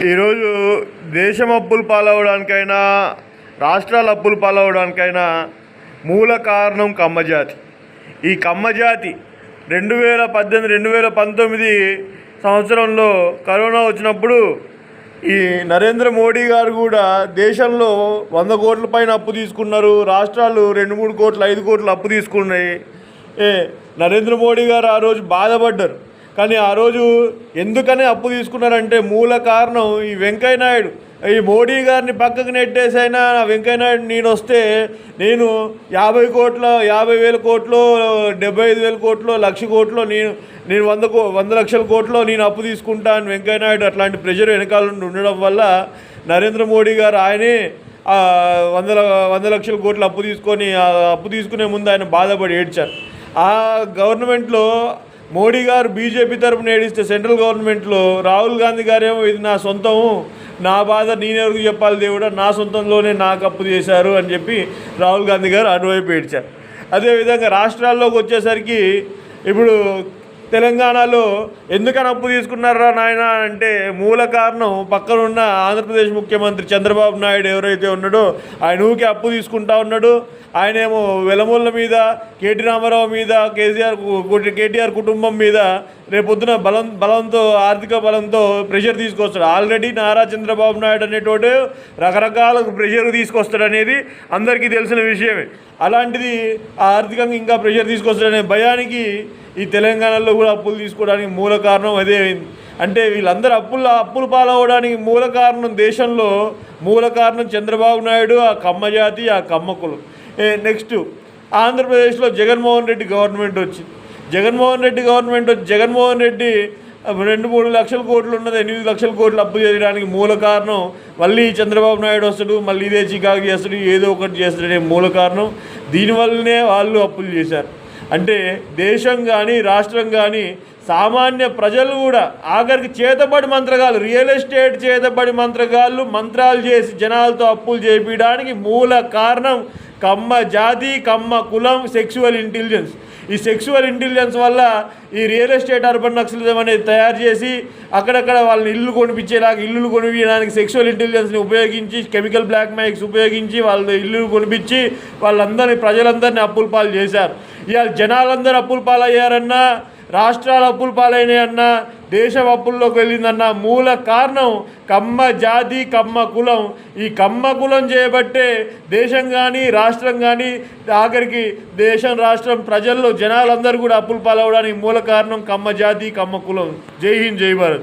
ఈరోజు దేశం అప్పులు పాలవడానికైనా రాష్ట్రాల అప్పులు పాలవడానికైనా మూల కారణం కమ్మజాతి. ఈ కమ్మజాతి 2018 2019 సంవత్సరంలో కరోనా వచ్చినప్పుడు ఈ నరేంద్ర మోడీ గారు కూడా దేశంలో 100 కోట్ల పైన అప్పు తీసుకున్నారు. రాష్ట్రాలు 2-3 కోట్లు 5 కోట్లు అప్పు తీసుకున్నాయి. నరేంద్ర మోడీ గారు ఆ రోజు బాధపడ్డారు. కానీ ఆ రోజు ఎందుకని అప్పు తీసుకున్నారంటే మూల కారణం ఈ వెంకయ్య నాయుడు. ఈ మోడీ గారిని పక్కకు నెట్టేసైనా వెంకయ్య నాయుడు నేను వస్తే నేను 50 కోట్ల 50,000 కోట్లు 75,000 కోట్లు 1,00,000 కోట్లు నేను 100 లక్షల కోట్లు నేను అప్పు తీసుకుంటాను వెంకయ్య నాయుడు అట్లాంటి ప్రెషర్ వెనకాల నుండి ఉండడం వల్ల నరేంద్ర మోడీ గారు ఆయనే 100 లక్షల కోట్లు అప్పు తీసుకొని అప్పు తీసుకునే ముందు ఆయన బాధపడి ఏడ్చారు. ఆ గవర్నమెంట్లో మోడీ గారు బీజేపీ తరపున ఏడిస్తే సెంట్రల్ గవర్నమెంట్లో రాహుల్ గాంధీ గారేమో ఇది నా సొంతం, నా బాధ నేనెవరికి చెప్పాలి దేవుడా, నా సొంతంలోనే నాకు అప్పు చేశారు అని చెప్పి రాహుల్ గాంధీ గారు అటువైపు ఏడ్చారు. అదేవిధంగా రాష్ట్రాల్లోకి వచ్చేసరికి ఇప్పుడు తెలంగాణలో ఎందుకని అప్పు తీసుకున్నారా నాయన అంటే మూల కారణం పక్కనున్న ఆంధ్రప్రదేశ్ ముఖ్యమంత్రి చంద్రబాబు నాయుడు ఎవరైతే ఉన్నాడో ఆయన ఊకే అప్పు తీసుకుంటా ఉన్నాడు. ఆయనేమో వెలమూళ్ళ మీద కేటీ రామారావు మీద కేటీఆర్ కుటుంబం మీద రేపొద్దున బలంతో ఆర్థిక బలంతో ప్రెషర్ తీసుకొస్తాడు. ఆల్రెడీ నారా చంద్రబాబు నాయుడు అనేటోడు రకరకాల ప్రెషర్ తీసుకొస్తాడు అనేది అందరికీ తెలిసిన విషయమే. అలాంటిది ఆర్థికంగా ఇంకా ప్రెషర్ తీసుకొస్తాడనే భయానికి ఈ తెలంగాణలో కూడా అప్పులు తీసుకోవడానికి మూల కారణం అదే అయింది. అంటే వీళ్ళందరూ అప్పులు పాలవడానికి మూల కారణం దేశంలో మూల కారణం చంద్రబాబు నాయుడు, ఆ కమ్మజాతి, ఆ కమ్మకులు. నెక్స్ట్ ఆంధ్రప్రదేశ్లో జగన్మోహన్ రెడ్డి గవర్నమెంట్ వచ్చింది. జగన్మోహన్ రెడ్డి 2-3 లక్షల కోట్లు ఉన్నది 8 లక్షల కోట్లు అప్పు చేయడానికి మూల కారణం మళ్ళీ చంద్రబాబు నాయుడు వస్తాడు, మళ్ళీ ఇదే చికాకు చేస్తాడు, ఏదో ఒకటి చేస్తాడనే మూల కారణం. దీనివల్లనే వాళ్ళు అప్పులు చేశారు. అంటే దేశం కానీ రాష్ట్రం కానీ సామాన్య ప్రజలు కూడా ఆఖరికి చేతబడి మంత్రగాళ్ళు, రియల్ ఎస్టేట్ చేతబడి మంత్రాలు చేసి జనాలతో అప్పులు చేయించడానికి మూల కారణం కమ్మ జాతి, కమ్మ కులం, సెక్సువల్ ఇంటెలిజెన్స్. ఈ సెక్సువల్ ఇంటెలిజెన్స్ వల్ల ఈ రియల్ ఎస్టేట్ అర్బన్ నక్సలిజం అనేది తయారు చేసి అక్కడక్కడ వాళ్ళని ఇల్లు కొనిపించడానికి సెక్సువల్ ఇంటెలిజెన్స్ని ఉపయోగించి కెమికల్ బ్లాక్ మ్యాజిక్స్ ఉపయోగించి వాళ్ళ ఇల్లు కొనిపించి ప్రజలందరినీ అప్పుల పాలు చేశారు. ఇవాళ జనాలందరూ అప్పుల పాలయ్యారన్నా, రాష్ట్రాలు అప్పుల పాలైనాయన్నా, దేశం అప్పుల్లోకి వెళ్ళిందన్న మూల కారణం కమ్మ జాతి, కమ్మ కులం. ఈ కమ్మ కులం చేయబట్టే దేశం కానీ రాష్ట్రం కానీ ఆఖరికి దేశం రాష్ట్రం ప్రజల్లో జనాలందరూ కూడా అప్పుల పాలవడానికి మూల కారణం కమ్మ జాతి, కమ్మ కులం. జై హింద్, జై భారత్.